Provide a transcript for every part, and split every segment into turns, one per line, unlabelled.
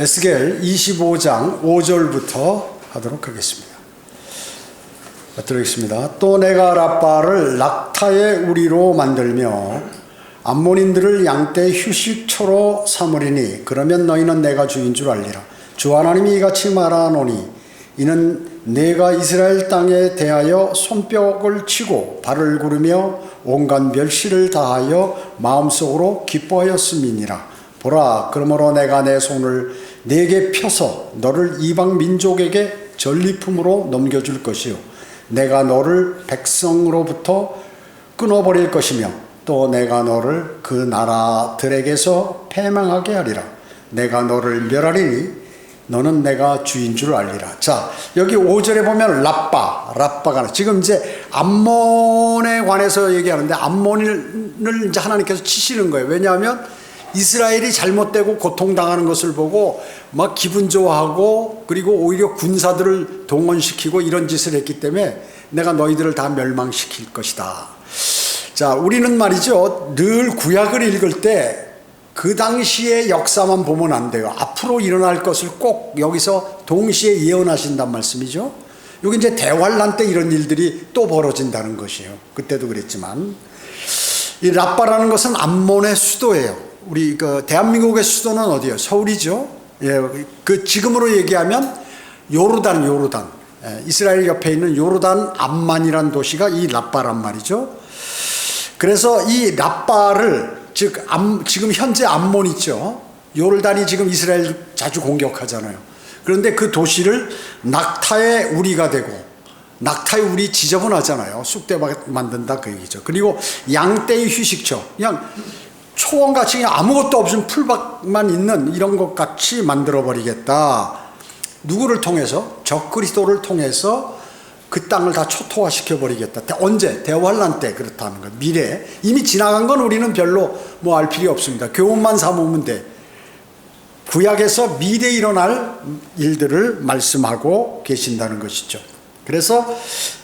에스겔 25장 5절부터 하도록 하겠습니다. 들어있습니다. 또 내가 라빠를 낙타의 우리로 만들며 암몬인들을 양떼 휴식처로 삼으리니 그러면 너희는 내가 주인 줄 알리라. 주 하나님이 이같이 말하노니 이는 내가 이스라엘 땅에 대하여 손뼉을 치고 발을 구르며 온갖 멸시를 다하여 마음속으로 기뻐하였음이니라. 보라, 그러므로 내가 내 손을 네게 펴서 너를 이방 민족에게 전리품으로 넘겨줄 것이요 내가 너를 백성으로부터 끊어버릴 것이며 또 내가 너를 그 나라들에게서 패망하게 하리라. 내가 너를 멸하리니 너는 내가 주인 줄 알리라. 자, 여기 5절에 보면 라빠가 지금 이제 암몬에 관해서 얘기하는데 암몬을 이제 하나님께서 치시는 거예요. 왜냐하면 이스라엘이 잘못되고 고통당하는 것을 보고 막 기분 좋아하고 그리고 오히려 군사들을 동원시키고 이런 짓을 했기 때문에 내가 너희들을 다 멸망시킬 것이다. 자, 우리는 말이죠, 늘 구약을 읽을 때 그 당시의 역사만 보면 안 돼요. 앞으로 일어날 것을 꼭 여기서 동시에 예언하신단 말씀이죠. 여기 이제 대환란 때 이런 일들이 또 벌어진다는 것이에요. 그때도 그랬지만 이 라빠라는 것은 암몬의 수도예요. 우리 그 대한민국의 수도는 어디예요? 서울이죠. 예, 그 지금으로 얘기하면 요르단. 예, 이스라엘 옆에 있는 요르단 암만이라는 도시가 이 라빠란 말이죠. 그래서 이 라빠를 지금 현재 암몬 있죠. 요르단이 지금 이스라엘 자주 공격하잖아요. 그런데 그 도시를 낙타의 우리가 되고 낙타의 우리 지저분하잖아요. 쑥대밭 만든다 그 얘기죠. 그리고 양떼의 휴식처, 그냥 초원같이 그냥 아무것도 없은 풀밭만 있는 이런 것 같이 만들어버리겠다. 누구를 통해서? 적그리스도를 통해서 그 땅을 다 초토화시켜버리겠다. 언제? 대환란 때 그렇다는 것. 미래. 이미 지나간 건 우리는 별로 뭐 알 필요 없습니다. 교훈만 삼으면 돼. 구약에서 미래에 일어날 일들을 말씀하고 계신다는 것이죠. 그래서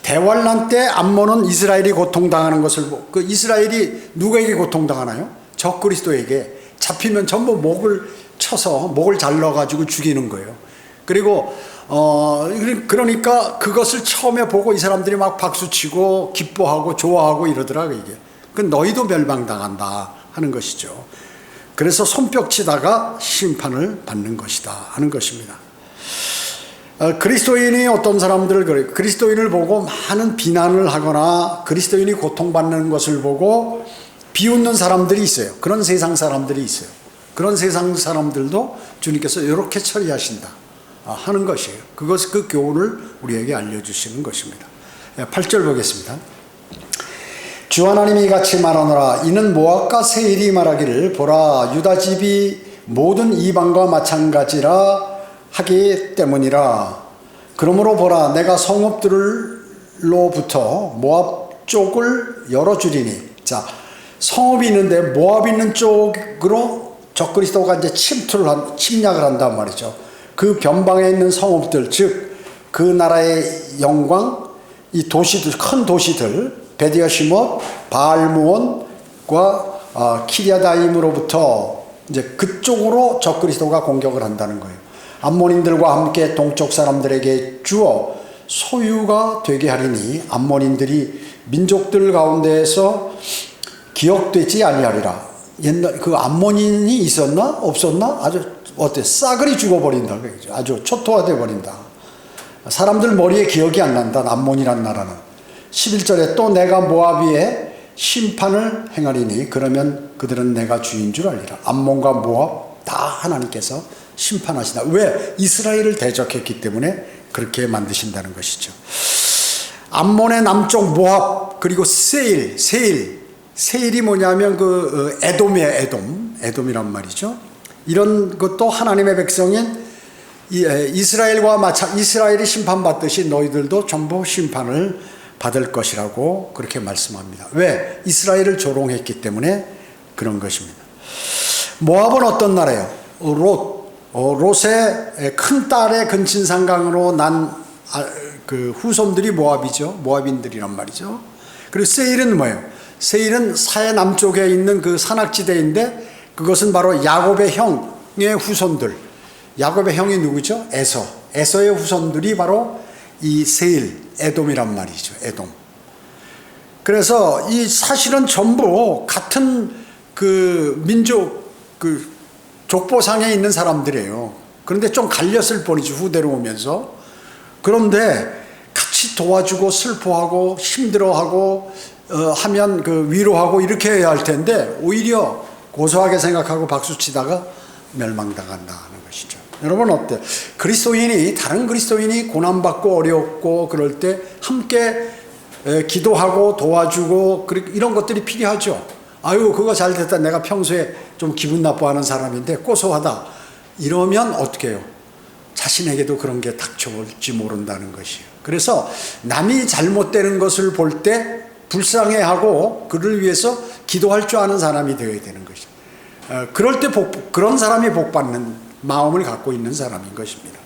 대환란 때 암몬은 이스라엘이 고통당하는 것을 보고, 그 이스라엘이 누구에게 고통당하나요? 적그리스도에게. 잡히면 전부 목을 쳐서 목을 잘라가지고 죽이는 거예요. 그리고 그러니까 그것을 처음에 보고 이 사람들이 막 박수치고 기뻐하고 좋아하고 이러더라고 이게. 그 너희도 멸망당한다 하는 것이죠. 그래서 손뼉치다가 심판을 받는 것이다 하는 것입니다. 그리스도인이 어떤 사람들을 그래요. 그리스도인을 보고 많은 비난을 하거나 그리스도인이 고통받는 것을 보고 비웃는 사람들이 있어요. 그런 세상 사람들이 있어요. 그런 세상 사람들도 주님께서 이렇게 처리하신다 하는 것이에요. 그것이 그 교훈을 우리에게 알려주시는 것입니다. 8절 보겠습니다. 주 하나님이 같이 말하노라. 이는 모압과 세일이 말하기를 보라, 유다 집이 모든 이방과 마찬가지라 하기 때문이라. 그러므로 보라, 내가 성읍들로부터 모압 쪽을 열어주리니. 자, 성읍이 있는데 모압 있는 쪽으로 적그리스도가 이제 침략을 한단 말이죠. 그 변방에 있는 성읍들, 즉 그 나라의 영광, 이 도시들, 큰 도시들, 베디아시못, 바알무온과 키리아다임으로부터 이제 그쪽으로 적그리스도가 공격을 한다는 거예요. 암몬인들과 함께 동쪽 사람들에게 주어 소유가 되게 하리니 암몬인들이 민족들 가운데에서 기억되지 아니하리라. 옛날 그 암몬인이 있었나 없었나 아주 어때 싸그리 죽어버린다. 아주 초토화돼 버린다. 사람들 머리에 기억이 안 난다. 암몬이란 나라는. 11절에 또 내가 모압위에 심판을 행하리니 그러면 그들은 내가 주인 줄 알리라. 암몬과 모압 다 하나님께서 심판하신다. 왜? 이스라엘을 대적했기 때문에 그렇게 만드신다는 것이죠. 암몬의 남쪽 모압 그리고 세일이 뭐냐면 그 에돔이에요. 에돔이란 말이죠. 이런 것도 하나님의 백성인 이스라엘이 심판받듯이 너희들도 전부 심판을 받을 것이라고 그렇게 말씀합니다. 왜? 이스라엘을 조롱했기 때문에 그런 것입니다. 모압은 어떤 나라예요? 롯의 큰 딸의 근친상간으로 난 그 후손들이 모압이죠. 모압인들이란 말이죠. 그리고 세일은 뭐예요? 세일은 사해 남쪽에 있는 그 산악지대인데 그것은 바로 야곱의 형의 후손들, 야곱의 형이 누구죠? 에서. 에서의 후손들이 바로 이 세일, 에돔이란 말이죠. 에돔. 그래서 이 사실은 전부 같은 그 민족, 그 족보상에 있는 사람들이에요. 그런데 좀 갈렸을 뿐이죠. 후대로 오면서. 그런데 같이 도와주고 슬퍼하고 힘들어하고 하면 그 위로하고 이렇게 해야 할 텐데 오히려 고소하게 생각하고 박수치다가 멸망당한다는 것이죠. 여러분 어때요? 그리스도인이 다른 그리스도인이 고난받고 어렵고 그럴 때 함께 기도하고 도와주고 이런 것들이 필요하죠. 아유 그거 잘 됐다. 내가 평소에 좀 기분 나빠하는 사람인데 고소하다. 이러면 어떻게 해요? 자신에게도 그런 게 닥쳐올지 모른다는 것이에요. 그래서 남이 잘못되는 것을 볼 때 불쌍해하고 그를 위해서 기도할 줄 아는 사람이 되어야 되는 것이에요. 그럴 때 그런 사람이 복받는 마음을 갖고 있는 사람인 것입니다.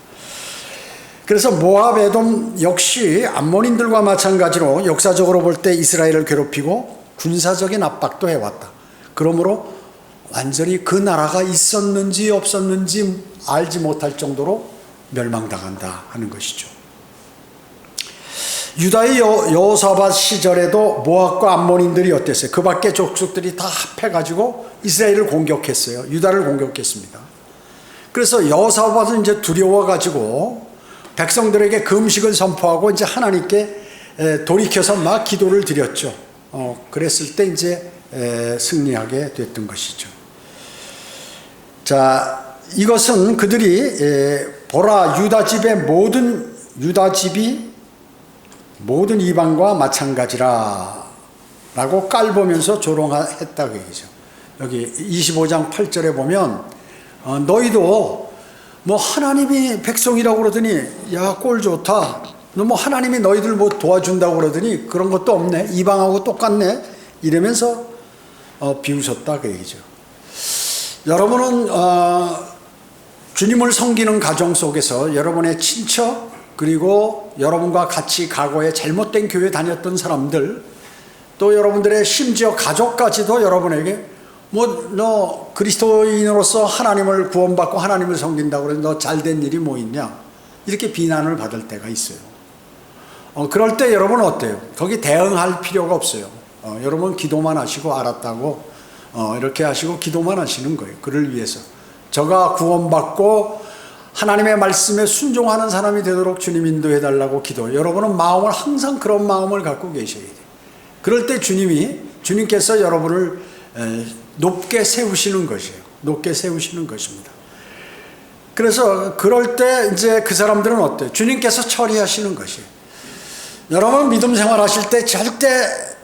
그래서 모압, 에돔 역시 암몬인들과 마찬가지로 역사적으로 볼 때 이스라엘을 괴롭히고 군사적인 압박도 해왔다. 그러므로 완전히 그 나라가 있었는지 없었는지 알지 못할 정도로 멸망당한다 하는 것이죠. 유다의 여호사밧 시절에도 모압과 암몬인들이 어땠어요? 그 밖에 족속들이 다 합해가지고 이스라엘을 공격했어요. 유다를 공격했습니다. 그래서 여호사밧은 이제 두려워가지고 백성들에게 금식을 선포하고 이제 하나님께 돌이켜서 막 기도를 드렸죠. 그랬을 때 이제 승리하게 됐던 것이죠. 자, 이것은 그들이 보라 유다 집이 모든 이방과 마찬가지라 라고 깔보면서 조롱했다 그 얘기죠. 여기 25장 8절에 보면 너희도 뭐 하나님이 백성이라고 그러더니 야 꼴 좋다. 너 뭐 하나님이 너희들 뭐 도와준다고 그러더니 그런 것도 없네. 이방하고 똑같네. 이러면서 비웃었다 그 얘기죠. 여러분은 주님을 섬기는 가정 속에서 여러분의 친척 그리고 여러분과 같이 과거에 잘못된 교회 다녔던 사람들 또 여러분들의 심지어 가족까지도 여러분에게 뭐 너 그리스도인으로서 하나님을 구원받고 하나님을 섬긴다고 그래서 너 잘된 일이 뭐 있냐 이렇게 비난을 받을 때가 있어요. 그럴 때 여러분 어때요? 거기 대응할 필요가 없어요. 여러분 기도만 하시고 알았다고 이렇게 하시고 기도만 하시는 거예요. 그를 위해서 저가 구원받고 하나님의 말씀에 순종하는 사람이 되도록 주님 인도해 달라고 기도해요. 여러분은 마음을 항상 그런 마음을 갖고 계셔야 돼요. 그럴 때 주님께서 여러분을 높게 세우시는 것이에요. 높게 세우시는 것입니다. 그래서 그럴 때 이제 그 사람들은 어때요? 주님께서 처리하시는 것이에요. 여러분 믿음 생활 하실 때 절대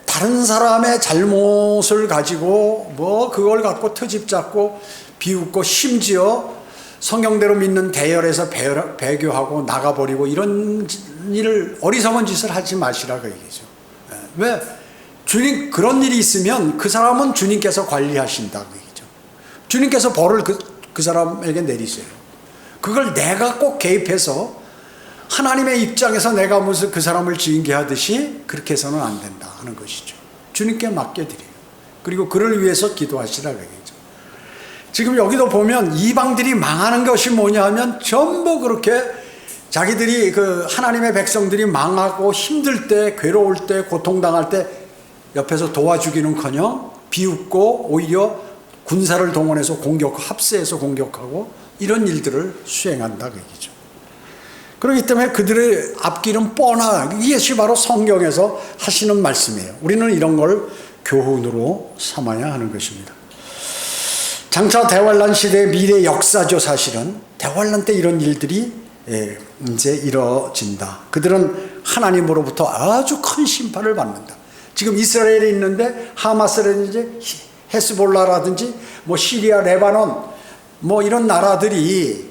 다른 사람의 잘못을 가지고 뭐 그걸 갖고 트집 잡고 비웃고 심지어 성경대로 믿는 대열에서 배교하고 나가버리고 이런 일을 어리석은 짓을 하지 마시라 그 얘기죠. 왜? 주님 그런 일이 있으면 그 사람은 주님께서 관리하신다 그 얘기죠. 주님께서 벌을 그 사람에게 내리세요. 그걸 내가 꼭 개입해서 하나님의 입장에서 내가 무슨 그 사람을 징계하듯이 그렇게 해서는 안 된다 하는 것이죠. 주님께 맡겨드려요. 그리고 그를 위해서 기도하시라 그 얘기죠. 지금 여기도 보면 이방들이 망하는 것이 뭐냐 하면 전부 그렇게 자기들이 그 하나님의 백성들이 망하고 힘들 때 괴로울 때 고통당할 때 옆에서 도와주기는커녕 비웃고 오히려 군사를 동원해서 합세해서 공격하고 이런 일들을 수행한다 그 얘기죠. 그렇기 때문에 그들의 앞길은 뻔하 이것이 바로 성경에서 하시는 말씀이에요. 우리는 이런 걸 교훈으로 삼아야 하는 것입니다. 장차 대환란 시대의 미래 역사죠. 사실은 대환란 때 이런 일들이 이제 이뤄진다. 그들은 하나님으로부터 아주 큰 심판을 받는다. 지금 이스라엘에 있는데 하마스라든지 헤스볼라라든지 뭐 시리아, 레바논 뭐 이런 나라들이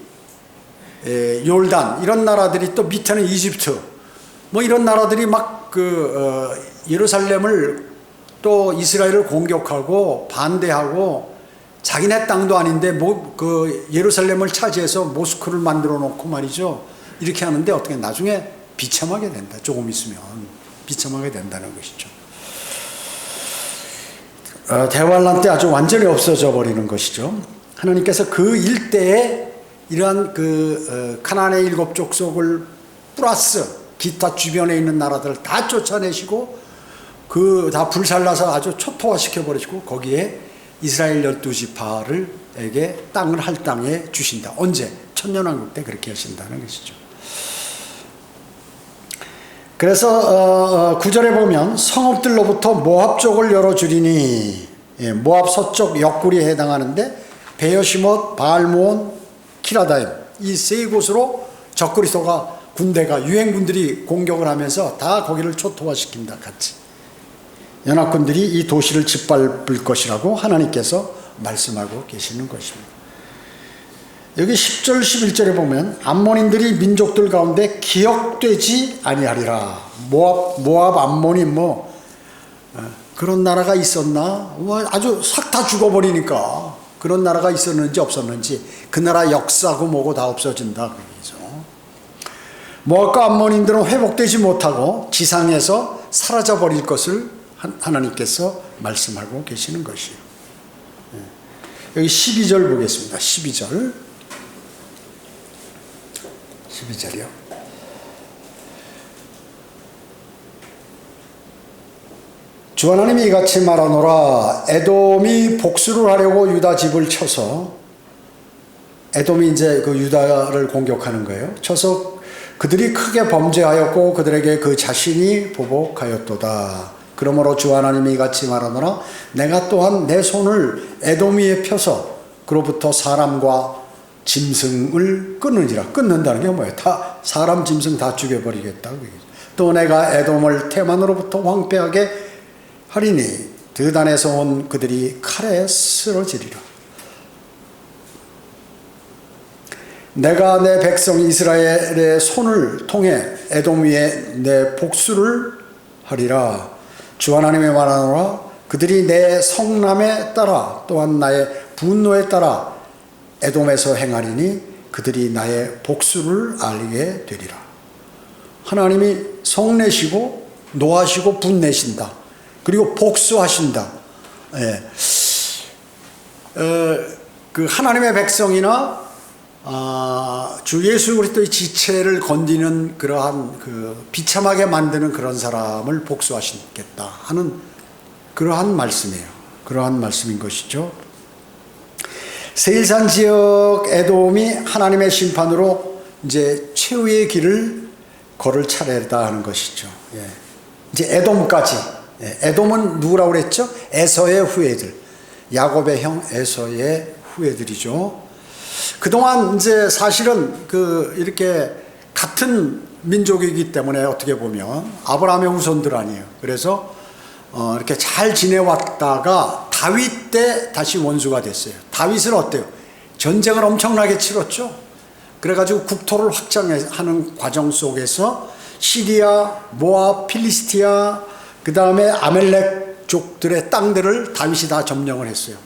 요르단 이런 나라들이 또 밑에는 이집트 뭐 이런 나라들이 막 예루살렘을 또 이스라엘을 공격하고 반대하고 자기네 땅도 아닌데 예루살렘을 차지해서 모스크를 만들어 놓고 말이죠. 이렇게 하는데 어떻게 나중에 비참하게 된다. 조금 있으면 비참하게 된다는 것이죠. 대환란 때 아주 완전히 없어져 버리는 것이죠. 하나님께서 그 일대에 이러한 가나안의 7족속을 플러스 기타 주변에 있는 나라들을 다 쫓아내시고 다 불살라서 아주 초토화시켜 버리시고 거기에 이스라엘 12지파에게 땅을 할당해 주신다. 언제? 천년왕국 때 그렇게 하신다는 것이죠. 그래서 9절에 보면 성읍들로부터 모압 쪽을 열어주리니, 모압 서쪽 옆구리에 해당하는데 베여시못, 바알모온, 키라다임 이 세 곳으로 적그리스도가 군대가 유행군들이 공격을 하면서 다 거기를 초토화시킨다 같이 연합군들이 이 도시를 짓밟을 것이라고 하나님께서 말씀하고 계시는 것입니다. 여기 10절 11절에 보면 암몬인들이 민족들 가운데 기억되지 아니하리라. 모압 암몬이 그런 나라가 있었나? 아주 싹 다 죽어버리니까 그런 나라가 있었는지 없었는지 그 나라 역사고 뭐고 다 없어진다 그 얘기죠. 모압과 암몬인들은 회복되지 못하고 지상에서 사라져버릴 것을 하나님께서 말씀하고 계시는 것이에요. 여기 12절 보겠습니다. 12절이요. 주 하나님이 이같이 말하노라. 에돔이 복수를 하려고 유다 집을 쳐서, 에돔이 이제 그 유다를 공격하는 거예요. 쳐서 그들이 크게 범죄하였고 그들에게 그 자신이 보복하였도다. 그러므로 주 하나님이 이같이 말하노라. 내가 또한 내 손을 에돔 위에 펴서 그로부터 사람과 짐승을 끊으리라. 끊는다는 게 뭐예요? 다 사람 짐승 다 죽여버리겠다고 얘기죠. 또 내가 에돔을 테만으로부터 황폐하게 하리니 드단에서 온 그들이 칼에 쓰러지리라. 내가 내 백성 이스라엘의 손을 통해 에돔 위에 내 복수를 하리라. 주 하나님의 말하노라. 그들이 내 성남에 따라 또한 나의 분노에 따라 에돔에서 행하리니 그들이 나의 복수를 알게 되리라. 하나님이 성내시고 노하시고 분내신다. 그리고 복수하신다. 그 하나님의 백성이나 주 예수 그리스도의 지체를 건드리는 그러한 비참하게 만드는 그런 사람을 복수하시겠다 하는 그러한 말씀이에요. 그러한 말씀인 것이죠. 세일산 지역 에돔이 하나님의 심판으로 이제 최후의 길을 걸을 차례다 하는 것이죠. 이제 에돔까지. 에돔은 누구라고 그랬죠? 에서의 후예들. 야곱의 형 에서의 후예들이죠. 그동안 이제 사실은 이렇게 같은 민족이기 때문에 어떻게 보면 아브라함의 후손들 아니에요. 그래서 이렇게 잘 지내왔다가 다윗 때 다시 원수가 됐어요. 다윗은 어때요? 전쟁을 엄청나게 치렀죠. 그래가지고 국토를 확장하는 과정 속에서 시리아, 모압, 필리스티아, 그 다음에 아멜렉족들의 땅들을 다윗이 다 점령을 했어요.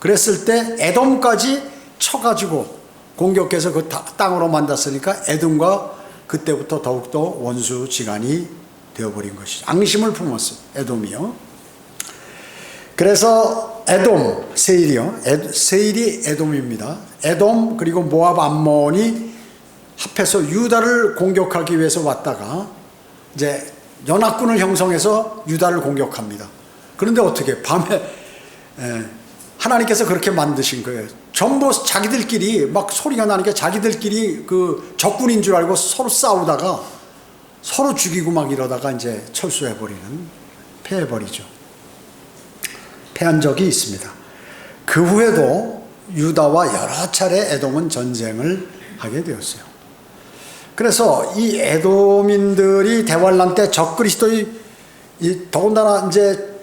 그랬을 때 에돔까지 쳐가지고 공격해서 그 땅으로 만났으니까 에돔과 그때부터 더욱더 원수지간이 되어버린 것이죠. 앙심을 품었어요. 에돔이요. 그래서 에돔, 세일이요. 세일이 에돔입니다. 에돔 그리고 모압 암몬이 합해서 유다를 공격하기 위해서 왔다가 이제 연합군을 형성해서 유다를 공격합니다. 그런데 어떻게 밤에 하나님께서 그렇게 만드신 거예요. 전부 자기들끼리 막 소리가 나니까 자기들끼리 그 적군인 줄 알고 서로 싸우다가 서로 죽이고 막 이러다가 이제 철수해버리는, 패해버리죠. 패한 적이 있습니다. 그 후에도 유다와 여러 차례 에돔은 전쟁을 하게 되었어요. 그래서 이 에돔인들이 대환란 때 적그리스도의, 더군다나 이제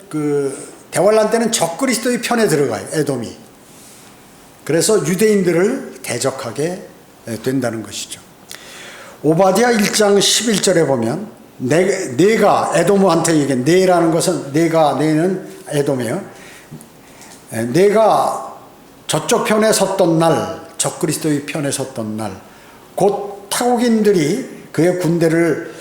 대환란 때는 적그리스도의 편에 들어가요, 에돔이. 그래서 유대인들을 대적하게 된다는 것이죠. 오바댜 1장 11절에 보면 내가 에돔한테 얘기해. 내라는 것은 내는 에돔이에요. 내가 저쪽 편에 섰던 날, 적그리스도의 편에 섰던 날, 곧 타국인들이 그의 군대를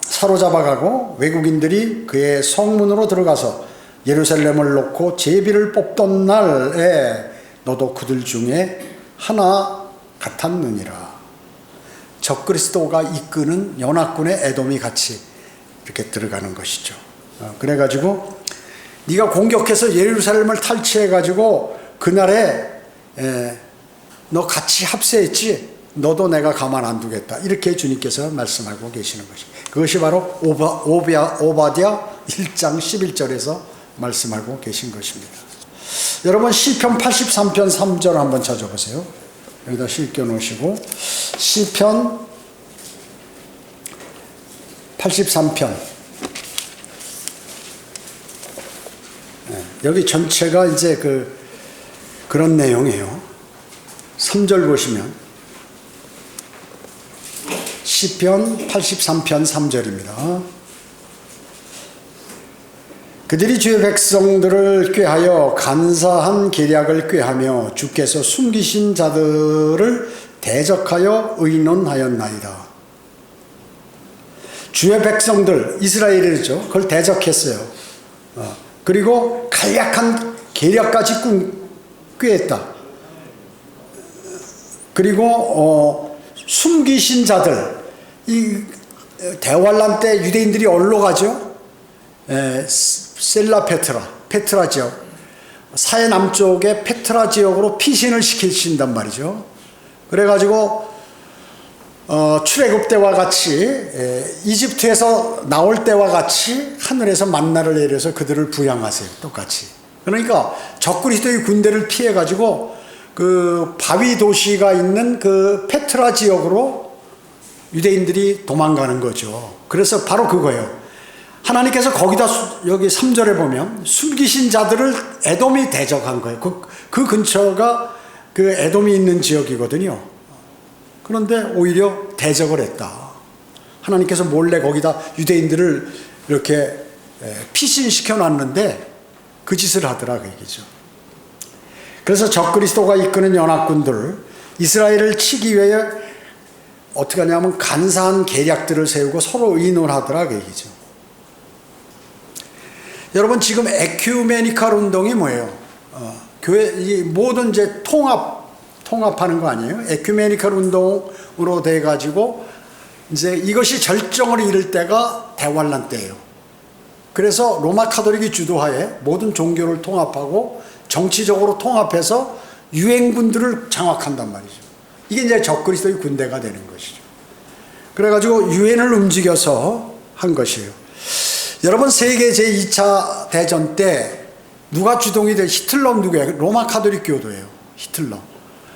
사로잡아가고 외국인들이 그의 성문으로 들어가서 예루살렘을 놓고 제비를 뽑던 날에 너도 그들 중에 하나 같았느니라. 적그리스도가 이끄는 연합군의 에돔이 같이 이렇게 들어가는 것이죠. 그래가지고 네가 공격해서 예루살렘을 탈취해가지고 그날에 너 같이 합세했지? 너도 내가 가만 안 두겠다. 이렇게 주님께서 말씀하고 계시는 것입니다. 그것이 바로 오바댜 1장 11절에서 말씀하고 계신 것입니다. 여러분 시편 83편 3절 한번 찾아보세요. 여기다 실겨 놓으시고 시편 83편 여기 전체가 이제 그런 내용이에요. 3절 보시면 시편 83편 3절입니다. 그들이 주의 백성들을 꾀하여 간사한 계략을 꾀하며 주께서 숨기신 자들을 대적하여 의논하였나이다. 주의 백성들 이스라엘이죠. 그걸 대적했어요. 그리고 간략한 계략까지 꾀했다. 그리고 숨기신 자들, 이 대환란 때 유대인들이 어디로 가죠? 셀라 페트라 지역, 사해 남쪽의 페트라 지역으로 피신을 시키신단 말이죠. 그래가지고 출애굽 때와 같이 이집트에서 나올 때와 같이 하늘에서 만나를 내려서 그들을 부양하세요. 똑같이. 그러니까 적그리스도의 군대를 피해가지고 그 바위 도시가 있는 그 페트라 지역으로 유대인들이 도망가는 거죠. 그래서 바로 그거예요. 하나님께서 거기다 여기 3절에 보면 숨기신 자들을 에돔이 대적한 거예요. 그 근처가 그 에돔이 있는 지역이거든요. 그런데 오히려 대적을 했다. 하나님께서 몰래 거기다 유대인들을 이렇게 피신시켜 놨는데 그 짓을 하더라 그 얘기죠. 그래서 적그리스도가 이끄는 연합군들 이스라엘을 치기 위해 어떻게 하냐면 간사한 계략들을 세우고 서로 의논하더라 그 얘기죠. 여러분 지금 에큐메니칼 운동이 뭐예요? 교회 이 모든 이제 통합하는 거 아니에요? 에큐메니칼 운동으로 돼 가지고 이제 이것이 절정을 이룰 때가 대환란 때예요. 그래서 로마 카톨릭이 주도하에 모든 종교를 통합하고 정치적으로 통합해서 유엔군들을 장악한단 말이죠. 이게 이제 적그리스도의 군대가 되는 것이죠. 그래가지고 유엔을 움직여서 한 것이에요. 여러분 세계 제2차 대전 때 누가 주동이 돼? 히틀러 누구예요? 로마 카톨릭 교도예요. 히틀러.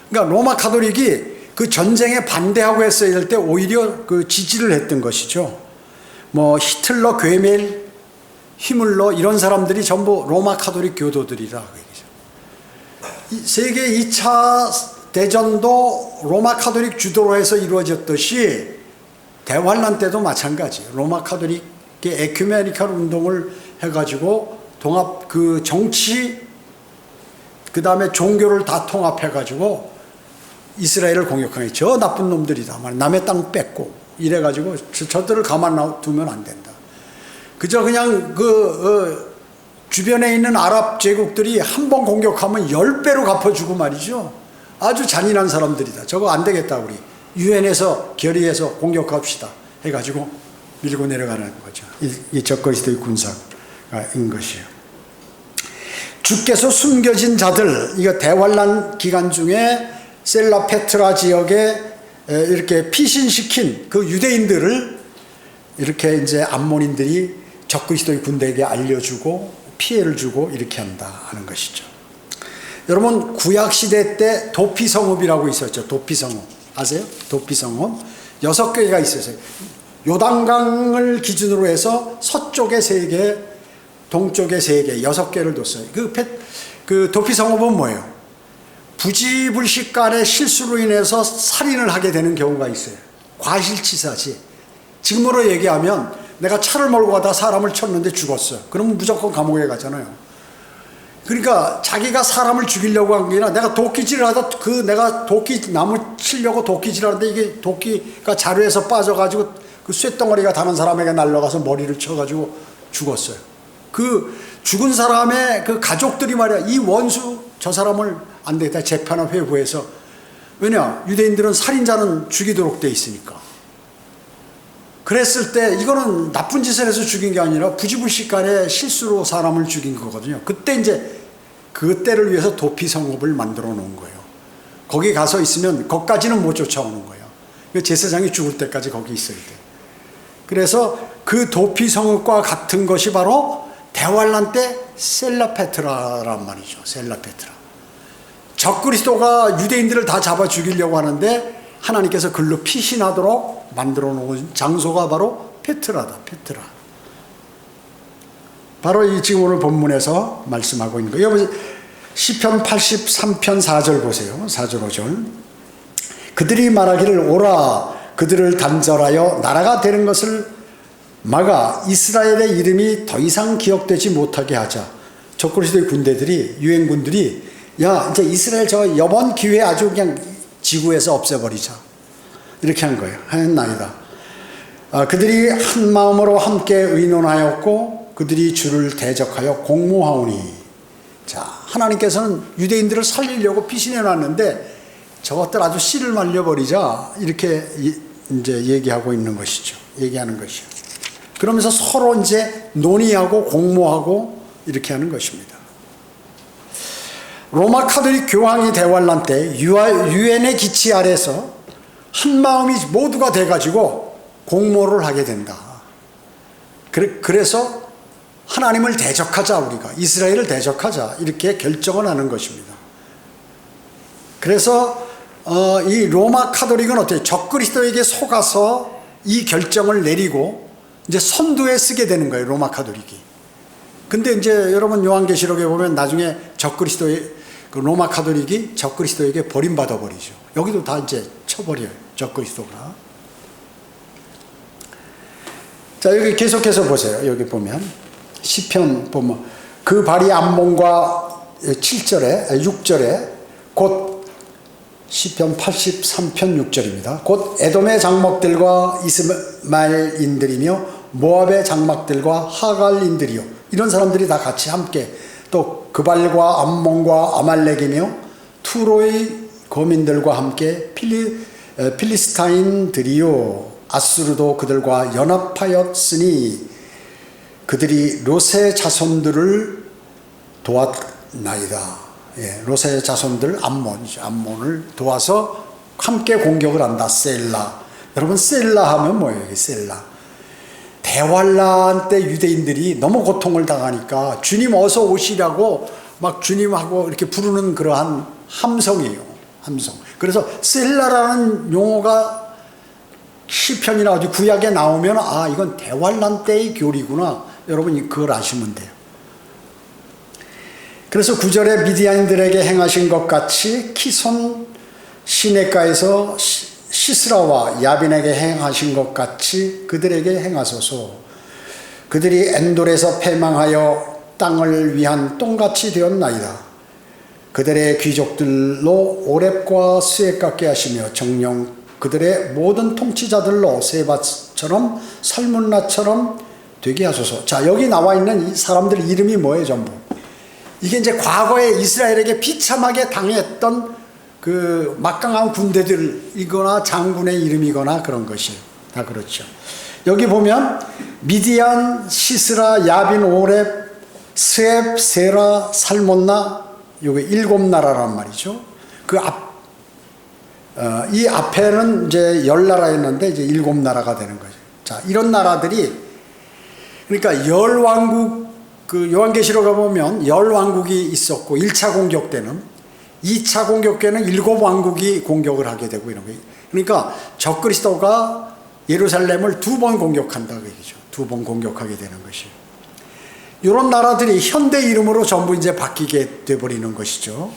그러니까 로마 카톨릭이 그 전쟁에 반대하고 했어야 될 때 오히려 그 지지를 했던 것이죠. 뭐 히틀러, 괴멜, 히물러 이런 사람들이 전부 로마 카톨릭 교도들이라 그 얘기죠. 세계 2차 대전도 로마 카톨릭 주도로 해서 이루어졌듯이 대환란 때도 마찬가지예요. 로마 카톨릭 에큐메니칼 운동을 해가지고 동합 그 정치 그 다음에 종교를 다 통합해가지고 이스라엘을 공격하니 저 나쁜 놈들이다. 남의 땅 뺏고 이래가지고 저들을 가만 두면 안 된다. 그저 그냥 주변에 있는 아랍 제국들이 한 번 공격하면 10배로 갚아주고 말이죠. 아주 잔인한 사람들이다. 저거 안 되겠다 우리 유엔에서 결의해서 공격합시다 해가지고 밀고 내려가는 거죠. 이 적그리스도의 군사인 것이에요. 주께서 숨겨진 자들, 이거 대환란 기간 중에 셀라 페트라 지역에 이렇게 피신시킨 그 유대인들을 이렇게 이제 암몬인들이 적그리스도의 군대에게 알려주고 피해를 주고 이렇게 한다 하는 것이죠. 여러분 구약 시대 때 도피성읍이라고 있었죠. 도피성읍 아세요? 도피성읍 6개가 있었어요. 요단강을 기준으로 해서 서쪽에 3개, 동쪽에 3개, 6개를 뒀어요. 그 도피성읍은 뭐예요? 부지불식간의 실수로 인해서 살인을 하게 되는 경우가 있어요. 과실치사지. 지금으로 얘기하면 내가 차를 몰고 가다 사람을 쳤는데 죽었어. 그러면 무조건 감옥에 가잖아요. 그러니까 자기가 사람을 죽이려고 한 게 아니라 내가 도끼질을 하다 내가 나무 치려고 도끼질을 하는데 이게 도끼가 자루에서 빠져가지고 그 쇳덩어리가 다른 사람에게 날아가서 머리를 쳐가지고 죽었어요. 그 죽은 사람의 그 가족들이 말이야 이 원수 저 사람을 안 되겠다 재판을 회부해서 왜냐? 유대인들은 살인자는 죽이도록 돼 있으니까. 그랬을 때 이거는 나쁜 짓을 해서 죽인 게 아니라 부지불식간에 실수로 사람을 죽인 거거든요. 그때 이제 그 때를 위해서 도피 성읍을 만들어 놓은 거예요. 거기 가서 있으면 거기까지는 못 쫓아오는 거예요. 제사장이 죽을 때까지 거기 있어야 돼. 그래서 그 도피 성읍과 같은 것이 바로 대환란 때 셀라페트라란 말이죠. 셀라페트라. 적그리스도가 유대인들을 다 잡아 죽이려고 하는데 하나님께서 글로 피신하도록 만들어 놓은 장소가 바로 페트라다. 페트라. 바로 이 지금 오늘 본문에서 말씀하고 있는 거예요. 여러분 시편 83편 4절 보세요. 4절 5절. 그들이 말하기를 오라 그들을 단절하여 나라가 되는 것을 막아 이스라엘의 이름이 더 이상 기억되지 못하게 하자. 적그리스도의 군대들이 유행군들이 야 이제 이스라엘 저 이번 기회에 아주 그냥 지구에서 없애버리자 이렇게 한 거예요. 하였나이다. 그들이 한 마음으로 함께 의논하였고 그들이 주를 대적하여 공모하오니. 자, 하나님께서는 유대인들을 살리려고 피신해 놨는데 저것들 아주 씨를 말려버리자 이렇게 이제 얘기하고 있는 것이죠. 얘기하는 것이요. 그러면서 서로 이제 논의하고 공모하고 이렇게 하는 것입니다. 로마 카톨릭 교황이 대환란 때 유엔의 기치 아래서 한 마음이 모두가 돼가지고 공모를 하게 된다. 그래서 하나님을 대적하자 우리가 이스라엘을 대적하자 이렇게 결정을 하는 것입니다. 그래서 이 로마 카톨릭은 어떻게 적그리스도에게 속아서 이 결정을 내리고 이제 선두에 쓰게 되는 거예요. 로마 카톨릭이. 근데 이제 여러분 요한계시록에 보면 나중에 적그리스도의 그 로마 카톨릭이 적그리스도에게 버림받아 버리죠. 여기도 다 이제 쳐버려요. 적그리스도가. 자, 여기 계속해서 보세요. 여기 보면 시편 보면 그 발이 암몬과 7절에 6절에 곧 시편 83편 6절입니다. 곧 에돔의 장막들과 이스마엘인들이며 모압의 장막들과 하갈인들이요. 이런 사람들이 다 같이 함께 또 그발과 암몬과 아말렉이며 투로의 거민들과 함께 필리스타인들이요. 아수르도 그들과 연합하였으니 그들이 롯의 자손들을 도왔나이다. 예, 롯의 자손들 암몬이죠. 암몬을 도와서 함께 공격을 한다. 셀라. 여러분 셀라 하면 뭐예요? 셀라. 대환란 때 유대인들이 너무 고통을 당하니까 주님 어서 오시라고 막 주님하고 이렇게 부르는 그러한 함성이에요. 함성. 그래서 셀라라는 용어가 시편이나 어디 구약에 나오면 아 이건 대환란 때의 교리구나. 여러분 그걸 아시면 돼요. 그래서 9절에 미디안들에게 행하신 것 같이 키손 시내가에서 시스라와 야빈에게 행하신 것 같이 그들에게 행하소서. 그들이 엔돌에서 패망하여 땅을 위한 똥같이 되었나이다. 그들의 귀족들로 오렙과 스에 같게 하시며 정령 그들의 모든 통치자들로 세바처럼 살문나처럼 되게 하소서. 자, 여기 나와 있는 이 사람들 이름이 뭐예요? 전부 이게 이제 과거에 이스라엘에게 비참하게 당했던 그 막강한 군대들이거나 장군의 이름이거나 그런 것이에요. 다 그렇죠. 여기 보면 미디안, 시스라, 야빈, 오렙, 스앱, 세라, 살몬나 요게 7나라란 말이죠. 이 앞에는 이제 10나라였는데 이제 7나라가 되는 거죠. 자, 이런 나라들이 그러니까 열왕국 그 요한계시록에 보면 열왕국이 있었고 1차 공격 때는 2차 공격 때는 7왕국이 공격을 하게 되고 이런 거예요. 그러니까 적그리스도가 예루살렘을 2번 공격한다 그 얘기죠. 2번 공격하게 되는 것이에요. 이런 나라들이 현대 이름으로 전부 이제 바뀌게 돼버리는 것이죠.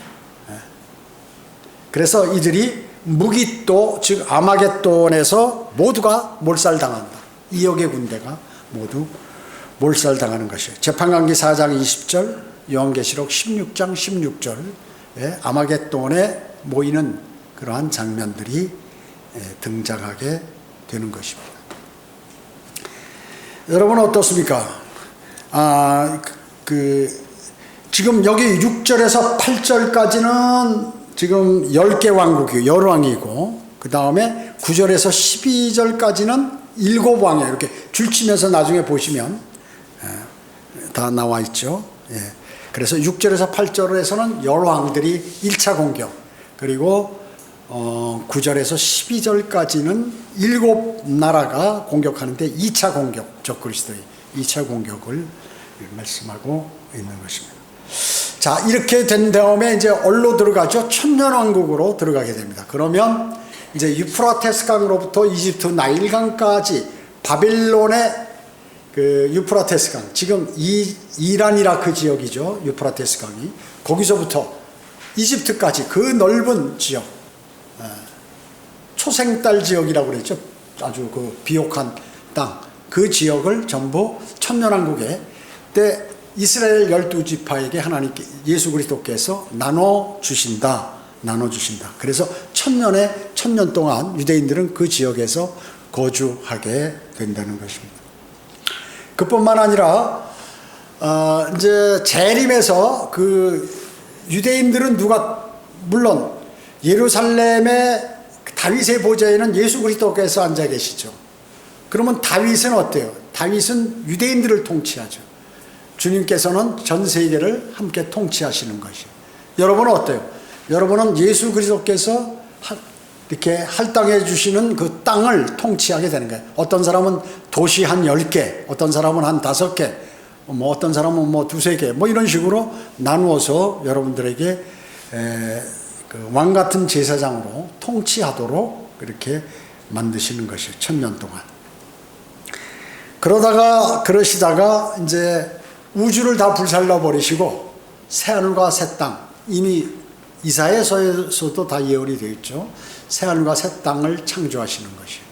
그래서 이들이 무기또 즉 아마겟돈에서 모두가 몰살당한다. 2억의 군대가 모두 몰살당하는 것이에요. 재판관기 4장 20절 요한계시록 16장 16절 아마겟돈에 모이는 그러한 장면들이 등장하게 되는 것입니다. 여러분 어떻습니까? 지금 여기 6절에서 8절까지는 지금 10개 왕국이 열왕이고 그 다음에 9절에서 12절까지는 7왕이에요. 이렇게 줄치면서 나중에 보시면 다 나와 있죠. 예. 그래서 6절에서 8절에서는 열왕들이 1차 공격, 그리고 9절에서 12절까지는 7나라가 공격하는데 2차 공격, 적그리스도의 2차 공격을 말씀하고 있는 것입니다. 자, 이렇게 된 다음에 이제 어디로 들어가죠? 천년왕국으로 들어가게 됩니다. 그러면 이제 유프라테스 강으로부터 이집트 나일강까지 바빌론의 그 유프라테스 강, 지금 이란 이라크 지역이죠. 유프라테스 강이 거기서부터 이집트까지 그 넓은 지역, 초생딸 지역이라고 그랬죠. 아주 그 비옥한 땅, 그 지역을 전부 천년왕국에 때 이스라엘 12지파에게 하나님께 예수 그리스도께서 나눠 주신다. 그래서 천년 동안 유대인들은 그 지역에서 거주하게 된다는 것입니다. 그뿐만 아니라 이제 재림에서 그 유대인들은 물론 예루살렘의 다윗의 보좌에는 예수 그리스도께서 앉아 계시죠. 그러면 다윗은 어때요? 다윗은 유대인들을 통치하죠. 주님께서는 전 세계를 함께 통치하시는 것이에요. 여러분은 어때요? 여러분은 예수 그리스도께서 이렇게 할당해 주시는 그 땅을 통치하게 되는 거예요. 어떤 사람은 도시 한 10개, 어떤 사람은 한 5개, 어떤 사람은 2-3개, 이런 식으로 나누어서 여러분들에게 그 왕 같은 제사장으로 통치하도록 그렇게 만드시는 것이에요. 1000년 동안. 그러시다가 이제 우주를 다 불살라 버리시고 새하늘과 새 땅, 이미 이사야서에서도 다 예언이 되어 있죠. 새하늘과 새 땅을 창조하시는 것이에요.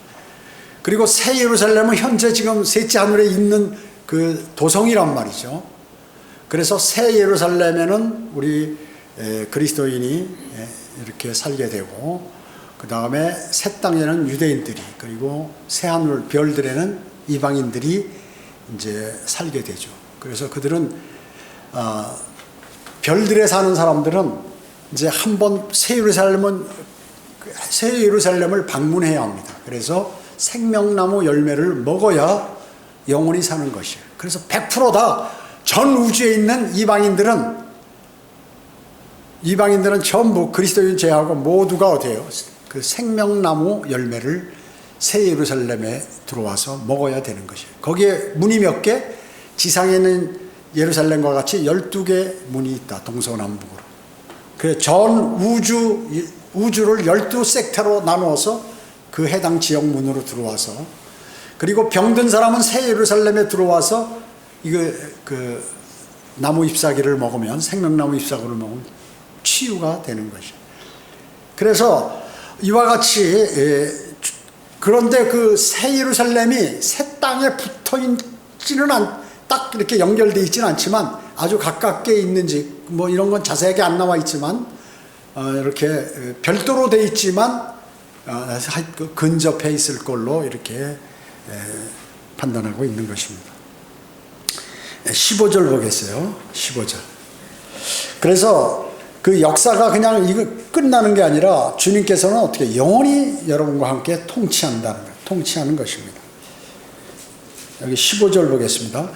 그리고 새 예루살렘은 현재 지금 셋째 하늘에 있는 그 도성이란 말이죠. 그래서 새 예루살렘에는 우리 그리스도인이 이렇게 살게 되고, 그 다음에 새 땅에는 유대인들이, 그리고 새 하늘 별들에는 이방인들이 이제 살게 되죠. 그래서 그들은 별들에 사는 사람들은 이제 한번 새 예루살렘을 방문해야 합니다. 그래서 생명나무 열매를 먹어야 영원히 사는 것이에요. 그래서 100% 다 전 우주에 있는 이방인들은 전부 그리스도인 제하고 모두가 어디예요? 그 생명나무 열매를 새 예루살렘에 들어와서 먹어야 되는 것이에요. 거기에 문이 몇 개? 지상에는 예루살렘과 같이 12개 문이 있다. 동서남북으로. 그래서 전 우주를 12섹터로 나누어서 그 해당 지역 문으로 들어와서, 그리고 병든 사람은 새 예루살렘에 들어와서 그 나무 잎사귀를 먹으면, 생명나무 잎사귀를 먹으면 치유가 되는 것이에요. 그래서 이와 같이 그런데 그 새 예루살렘이 새 땅에 붙어 있지는 딱 이렇게 연결되어 있지는 않지만 아주 가깝게 있는지 이런 건 자세하게 안 나와 있지만 이렇게 별도로 되어 있지만 근접해 있을 걸로 이렇게 판단하고 있는 것입니다. 15절 보겠어요. 15절. 그래서 그 역사가 그냥 이거 끝나는 게 아니라 주님께서는 어떻게 영원히 여러분과 함께 통치하는 것입니다. 여기 15절 보겠습니다.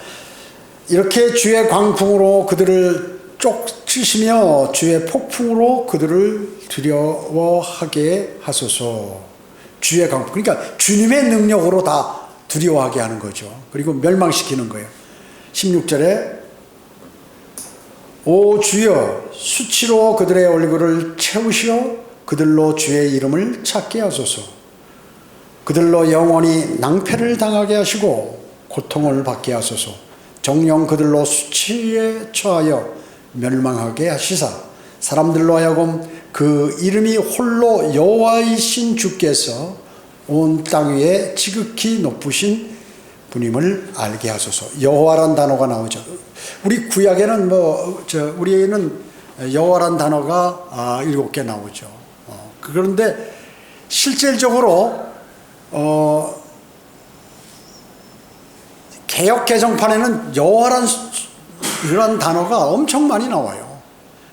이렇게 주의 광풍으로 그들을 쫓으시며 주의 폭풍으로 그들을 두려워하게 하소서. 주의 광풍, 그러니까 주님의 능력으로 다 두려워하게 하는 거죠. 그리고 멸망시키는 거예요. 16절에 오 주여 수치로 그들의 얼굴을 채우시어 그들로 주의 이름을 찾게 하소서. 그들로 영원히 낭패를 당하게 하시고 고통을 받게 하소서. 정령 그들로 수치에 처하여 멸망하게 하시사 사람들로 하여금 그 이름이 홀로 여호와이신 주께서 온 땅 위에 지극히 높으신 분임을 알게 하소서. 여호와란 단어가 나오죠. 우리 구약에는 우리에는 여호와란 단어가 7개 나오죠. 그런데 실질적으로 개역 개정판에는 여호와란 이런 단어가 엄청 많이 나와요.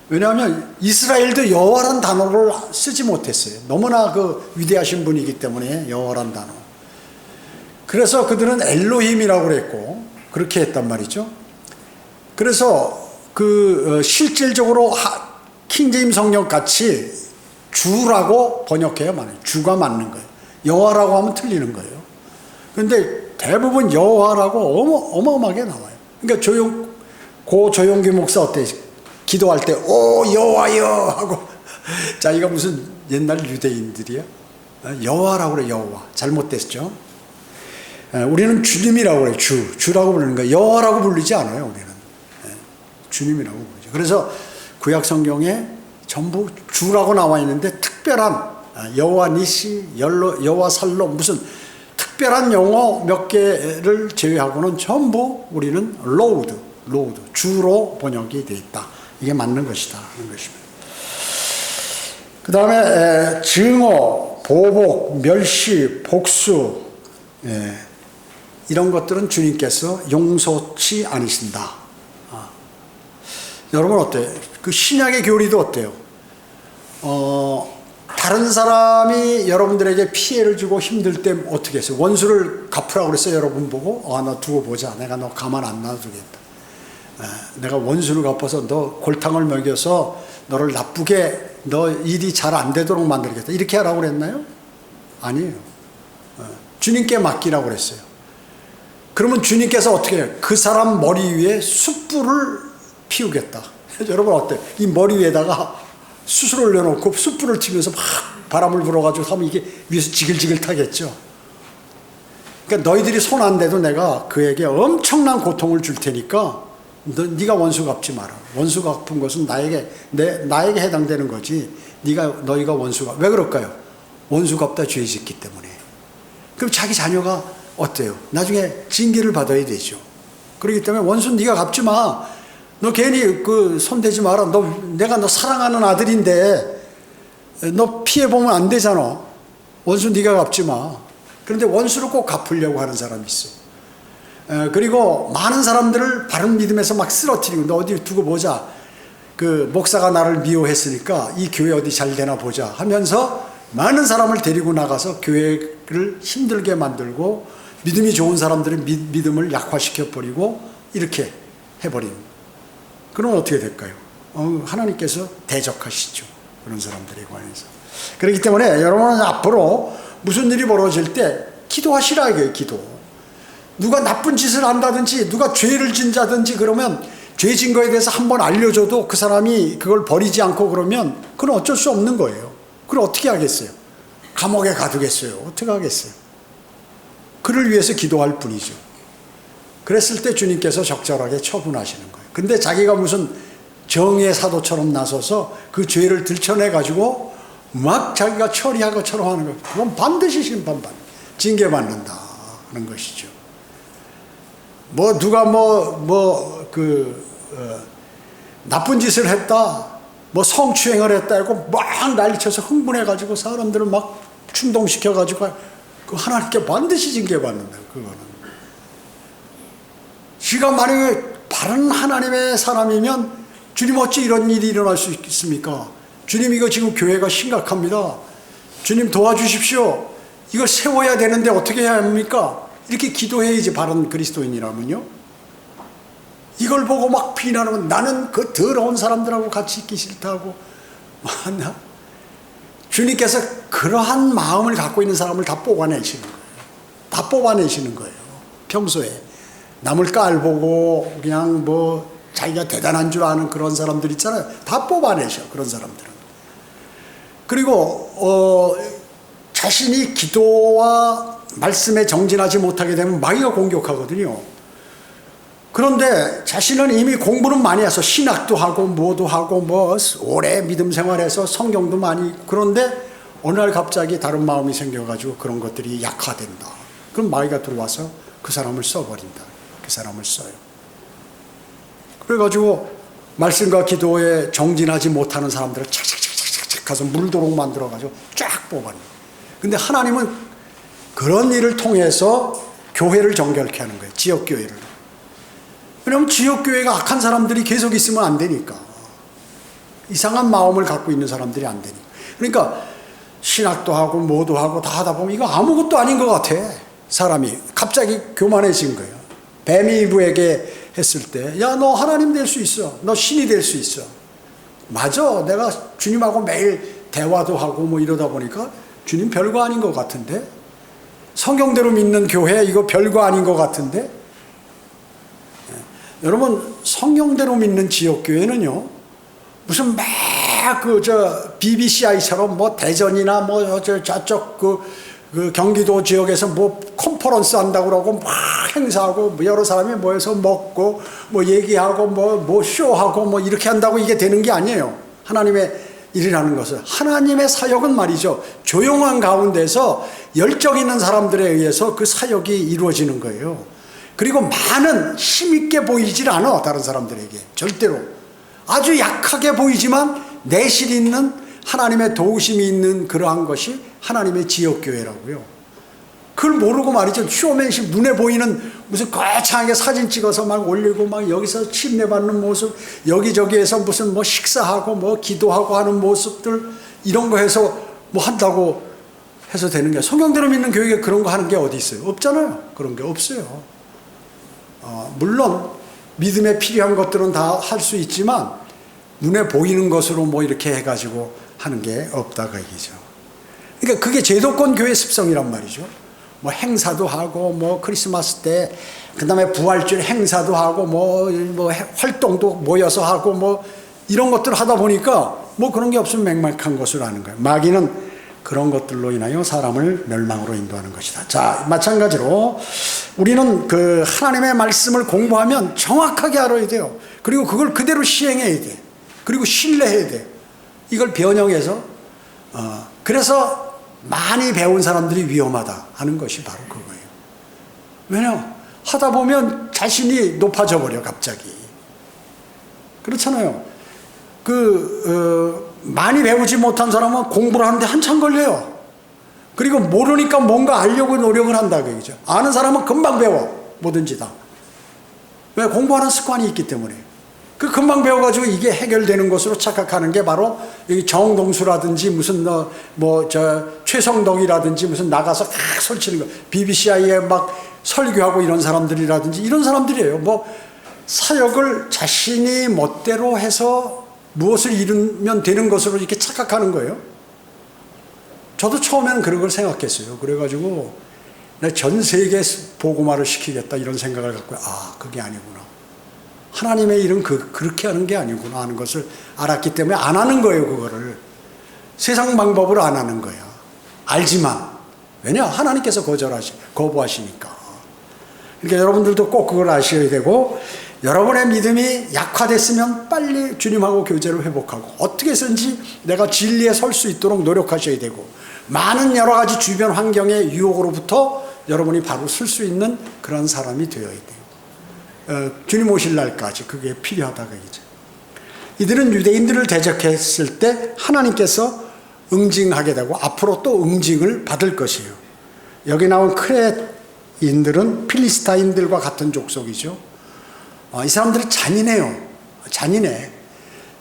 왜냐하면 이스라엘도 여호와란 단어를 쓰지 못했어요. 너무나 그 위대하신 분이기 때문에 여호와란 단어. 그래서 그들은 엘로힘이라고 그랬고 그렇게 했단 말이죠. 그래서 실질적으로 킹제임 성경 같이 주라고 번역해야 맞아요. 주가 맞는 거예요. 여호와라고 하면 틀리는 거예요. 그런데 대부분 여호와라고 어마어마하게 나와요. 그러니까 조용기 목사 어때? 기도할 때 오 여호와여 하고 자기가 무슨 옛날 유대인들이야? 여호와라고 그래. 여호와. 잘못됐죠. 우리는 주님이라고 그래요. 주라고 부르는 거예요. 여호와라고 부르지 않아요. 우리는 주님이라고 부르죠. 그래서 구약 성경에 전부 주라고 나와 있는데 특별한 여호와 니시, 여호와 살로 무슨 특별한 용어 몇 개를 제외하고는 전부 우리는 로드 주로 번역이 되어 있다. 이게 맞는 것이다 하는 것입니다. 그 다음에 증오, 보복, 멸시, 복수 이런 것들은 주님께서 용서치 않으신다. 여러분 어때요? 그 신약의 교리도 어때요? 다른 사람이 여러분들에게 피해를 주고 힘들 때 어떻게 했어요? 원수를 갚으라고 그랬어요. 여러분 보고 너 두고 보자. 내가 너 가만 안 놔두겠다. 내가 원수를 갚아서 너 골탕을 먹여서 너를 나쁘게 너 일이 잘 안 되도록 만들겠다. 이렇게 하라고 그랬나요? 아니에요. 주님께 맡기라고 그랬어요. 그러면 주님께서 어떻게 해요? 그 사람 머리 위에 숯불을 피우겠다. 여러분 어때요? 이 머리 위에다가 숯을 올려놓고 숯불을 튀면서 막 바람을 불어가지고 하면 이게 위에서 지글지글 타겠죠. 그러니까 너희들이 손 안 대도 내가 그에게 엄청난 고통을 줄 테니까 네가 원수 갚지 마라. 원수 갚은 것은 나에게 해당되는 거지. 너희가 원수가 왜 그럴까요? 원수 갚다 죄 짓기 때문에. 그럼 자기 자녀가 어때요? 나중에 징계를 받아야 되죠. 그렇기 때문에 원수 네가 갚지 마. 너 괜히 손 대지 마라. 내가 너 사랑하는 아들인데 너 피해 보면 안 되잖아. 원수 네가 갚지 마. 그런데 원수를 꼭 갚으려고 하는 사람이 있어. 그리고 많은 사람들을 바른 믿음에서 막 쓰러뜨리고 너 어디 두고 보자. 목사가 나를 미워했으니까 이 교회 어디 잘 되나 보자 하면서 많은 사람을 데리고 나가서 교회를 힘들게 만들고 믿음이 좋은 사람들의 믿음을 약화시켜 버리고 이렇게 해버린. 그러면 어떻게 될까요? 하나님께서 대적하시죠. 그런 사람들에 관해서. 그렇기 때문에 여러분은 앞으로 무슨 일이 벌어질 때 기도하시라 이거예요. 기도. 누가 나쁜 짓을 한다든지 누가 죄를 진다든지 그러면 죄 진 거에 대해서 한번 알려줘도 그 사람이 그걸 버리지 않고 그러면 그건 어쩔 수 없는 거예요. 그럼 어떻게 하겠어요? 감옥에 가두겠어요? 어떻게 하겠어요? 그를 위해서 기도할 뿐이죠. 그랬을 때 주님께서 적절하게 처분하시는 거예요. 근데 자기가 무슨 정의 사도처럼 나서서 그 죄를 들춰내가지고 막 자기가 처리한 것처럼 하는 거예요. 그건 반드시 심판받는, 징계받는다 하는 것이죠. 누가 나쁜 짓을 했다, 성추행을 했다, 이거 막 난리쳐서 흥분해가지고 사람들을 막 충동시켜가지고 하나님께 반드시 징계받는다, 그거는. 지가 만약에 바른 하나님의 사람이면 주님 어찌 이런 일이 일어날 수 있습니까? 주님 이거 지금 교회가 심각합니다. 주님 도와주십시오. 이걸 세워야 되는데 어떻게 해야 합니까? 이렇게 기도해야지 바른 그리스도인이라면요. 이걸 보고 막 비난하면 나는 그 더러운 사람들하고 같이 있기 싫다고. 주님께서 그러한 마음을 갖고 있는 사람을 다 뽑아내시는 거예요. 다 뽑아내시는 거예요. 평소에 남을 깔보고 그냥 자기가 대단한 줄 아는 그런 사람들 있잖아요. 다 뽑아내셔, 그런 사람들은. 그리고 자신이 기도와 말씀에 정진하지 못하게 되면 마귀가 공격하거든요. 그런데 자신은 이미 공부는 많이 해서 신학도 하고 뭐도 하고 오래 믿음 생활해서 성경도 많이, 그런데 어느 날 갑자기 다른 마음이 생겨가지고 그런 것들이 약화된다. 그럼 마귀가 들어와서 그 사람을 써버린다. 그 사람을 써요. 그래가지고 말씀과 기도에 정진하지 못하는 사람들을 착착착착착 가서 물도록 만들어가지고 쫙 뽑아내요. 근데 하나님은 그런 일을 통해서 교회를 정결케 하는 거예요. 지역교회를. 왜냐하면 지역교회가 악한 사람들이 계속 있으면 안 되니까. 이상한 마음을 갖고 있는 사람들이 안 되니. 그러니까 신학도 하고 뭐도 하고 다 하다 보면 이거 아무것도 아닌 것 같아. 사람이 갑자기 교만해진 거예요. 뱀이 이브에게 했을 때, 야, 너 하나님 될 수 있어. 너 신이 될 수 있어. 맞아. 내가 주님하고 매일 대화도 하고 뭐 이러다 보니까 주님 별거 아닌 것 같은데, 성경대로 믿는 교회 이거 별거 아닌 것 같은데. 여러분, 성경대로 믿는 지역교회는요, 무슨 막 BBCI처럼 뭐 대전이나 뭐 저쪽 그 경기도 지역에서 뭐 컨퍼런스 한다고 그러고 막 행사하고 뭐 여러 사람이 모여서 먹고 뭐 얘기하고 뭐 쇼하고 뭐 이렇게 한다고 이게 되는 게 아니에요. 하나님의 일이라는 것은, 하나님의 사역은 말이죠, 조용한 가운데서 열정 있는 사람들에 의해서 그 사역이 이루어지는 거예요. 그리고 많은 힘있게 보이질 않아, 다른 사람들에게. 절대로 아주 약하게 보이지만 내실 있는 하나님의 도우심이 있는 그러한 것이 하나님의 지역교회라고요. 그걸 모르고 말이죠, 쇼맨십, 눈에 보이는 무슨 거창하게 사진 찍어서 막 올리고 막 여기서 침례받는 모습, 여기저기에서 무슨 뭐 식사하고 뭐 기도하고 하는 모습들, 이런 거 해서 뭐 한다고 해서 되는 게, 성경대로 믿는 교회에 그런 거 하는 게 어디 있어요? 없잖아요. 그런 게 없어요. 물론 믿음에 필요한 것들은 다 할 수 있지만 눈에 보이는 것으로 뭐 이렇게 해가지고 하는 게 없다가 얘기죠. 그러니까 그게 제도권 교회 습성이란 말이죠. 뭐 행사도 하고 뭐 크리스마스 때, 그 다음에 부활절 행사도 하고 뭐 활동도 모여서 하고 뭐 이런 것들 하다 보니까 뭐 그런 게 없으면 맥락한 것으로 아는 거예요. 마귀는 그런 것들로 인하여 사람을 멸망으로 인도하는 것이다. 자, 마찬가지로 우리는 그 하나님의 말씀을 공부하면 정확하게 알아야 돼요. 그리고 그걸 그대로 시행해야 돼. 그리고 신뢰해야 돼. 이걸 변형해서 그래서 많이 배운 사람들이 위험하다 하는 것이 바로 그거예요. 왜냐? 하다 보면 자신이 높아져 버려, 갑자기. 그렇잖아요. 많이 배우지 못한 사람은 공부를 하는데 한참 걸려요. 그리고 모르니까 뭔가 알려고 노력을 한다, 그죠? 아는 사람은 금방 배워, 뭐든지 다. 왜? 공부하는 습관이 있기 때문에. 그 금방 배워가지고 이게 해결되는 것으로 착각하는 게 바로 여기 정동수라든지 무슨 최성덕이라든지 무슨 나가서 막 설치는 거, BBCI에 막 설교하고 이런 사람들이라든지 이런 사람들이에요. 뭐 사역을 자신이 멋대로 해서 무엇을 이루면 되는 것으로 이렇게 착각하는 거예요. 저도 처음에는 그런 걸 생각했어요. 그래가지고 내가 전 세계에 복음화를 시키겠다 이런 생각을 갖고, 그게 아니구나. 하나님의 일은 그렇게 하는 게 아니구나 하는 것을 알았기 때문에 안 하는 거예요. 그거를 세상 방법으로 안 하는 거야. 알지만, 왜냐? 하나님께서 거부하시니까. 그러니까 여러분들도 꼭 그걸 아셔야 되고, 여러분의 믿음이 약화됐으면 빨리 주님하고 교제를 회복하고 어떻게 해서든지 내가 진리에 설 수 있도록 노력하셔야 되고, 많은 여러 가지 주변 환경의 유혹으로부터 여러분이 바로 설 수 있는 그런 사람이 되어야 돼요. 주님 오실 날까지 그게 필요하다고 얘기죠. 이들은 유대인들을 대적했을 때 하나님께서 응징하게 되고 앞으로 또 응징을 받을 것이에요. 여기 나온 크레인들은 필리스타인들과 같은 족속이죠. 이 사람들이 잔인해요. 잔인해.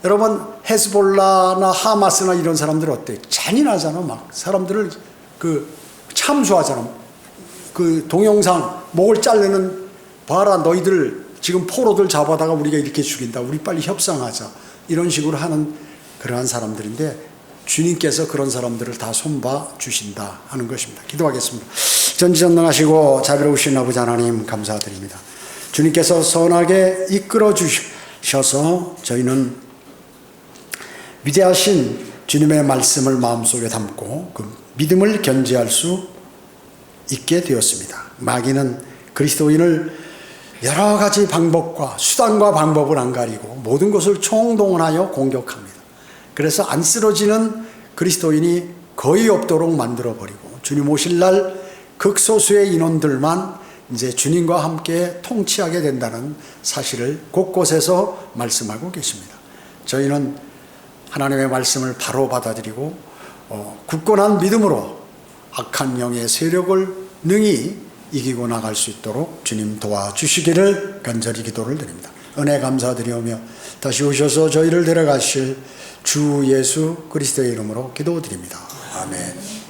여러분, 헤즈볼라나 하마스나 이런 사람들 어때? 잔인하잖아. 막 사람들을 참수하잖아. 동영상 목을 자르는, 봐라, 너희들 지금 포로들 잡아다가 우리가 이렇게 죽인다. 우리 빨리 협상하자. 이런 식으로 하는 그러한 사람들인데, 주님께서 그런 사람들을 다 손봐 주신다 하는 것입니다. 기도하겠습니다. 전지전능하시고 자비로우신 아버지 하나님, 감사드립니다. 주님께서 선하게 이끌어 주셔서 저희는 위대하신 주님의 말씀을 마음속에 담고 그 믿음을 견지할 수 있게 되었습니다. 마귀는 그리스도인을 여러 가지 방법과 수단과 방법을 안 가리고 모든 것을 총동원하여 공격합니다. 그래서 안 쓰러지는 그리스도인이 거의 없도록 만들어버리고, 주님 오실 날 극소수의 인원들만 이제 주님과 함께 통치하게 된다는 사실을 곳곳에서 말씀하고 계십니다. 저희는 하나님의 말씀을 바로 받아들이고 굳건한 믿음으로 악한 영의 세력을 능히 이기고 나갈 수 있도록 주님 도와주시기를 간절히 기도를 드립니다. 은혜 감사드리오며 다시 오셔서 저희를 데려가실 주 예수 그리스도의 이름으로 기도드립니다. 아멘.